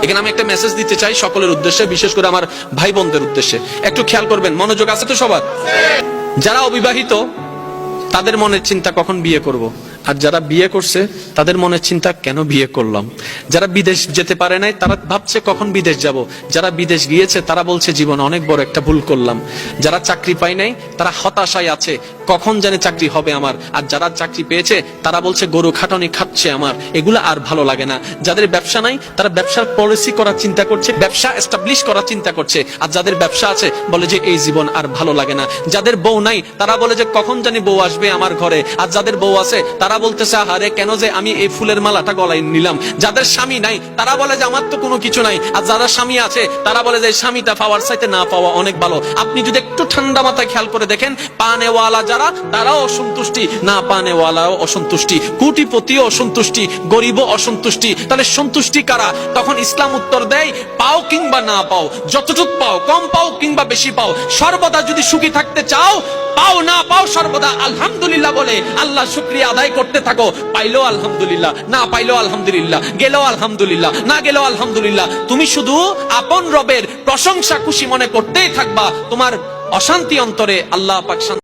এখানে আমি একটা মেসেজ দিতে চাই সকলের উদ্দেশ্যে, বিশেষ করে আমার ভাই বোনদের উদ্দেশ্যে। একটু খেয়াল করবেন, মনোযোগ আছে তো সবার? যারা অবিবাহিত তাদের মনের চিন্তা কখন বিয়ে করব, আর যারা বিয়ে করছে তাদের মনের চিন্তা কেন বিয়ে করলাম। যারা বিদেশ যেতে পারে নাই তারা ভাবছে কখন বিদেশ যাব, যারা বিদেশ গিয়েছে তারা বলছে জীবনে অনেক বড় একটা ভুল করলাম, যারা চাকরি পায় নাই তারা হতাশায় আছে কখন জানে চাকরি হবে আমার, আর যারা চাকরি পেয়েছে তারা বলছে গরু খাটানি খাচ্ছে আমার, এগুলো আর ভালো লাগে না। যাদের ব্যবসা নাই তারা ব্যবসার পলিসি করার চিন্তা করছে, ব্যবসা এস্টাবলিশ করার চিন্তা করছে, আর যাদের ব্যবসা আছে বলে যে এই জীবন আর ভালো লাগে না। যাদের বউ নাই তারা বলে যে কখন জানি বউ আসবে আমার ঘরে, আর যাদের বউ আছে তারা বলতেছে আহারে কেন যে আমি এই ফুলের মালাটা গলায় নিলাম। যাদের স্বামী নাই তারা বলে যে আমার তো কোনো কিছু নাই, আর যারা স্বামী আছে তারা বলে যে স্বামীটা পাওয়ার চাইতে না পাওয়া অনেক ভালো। আপনি যদি একটু ঠান্ডা মাথায় খেয়াল করে দেখেন, পানেওয়ালা যারা তারাও অসন্তুষ্টি, না পানেওয়ালাও অসন্তুষ্টি, কোটিপতিও অসন্তুষ্টি, গরিবও অসন্তুষ্টি। তাহলে সন্তুষ্টি কারা? তখন ইসলাম উত্তর দেয় পাও কিংবা না পাও, যতটুক পাও, কম পাও কিংবা বেশি পাও, সর্বদা যদি সুখী থাকতে চাও, পাও না পাও সর্বদা আলহামদুলিল্লাহ বলে আল্লাহ শুকরিয়া আদায় করতে থাকো। পাইলো আলহামদুলিল্লাহ, না পাইলো আলহামদুলিল্লাহ, গেলেও আলহামদুলিল্লাহ, না গেলেও আলহামদুলিল্লাহ। তুমি শুধু আপন রবের প্রশংসা খুশি মনে করতেই থাকবা, তোমার অশান্তি অন্তরে আল্লাহ পাক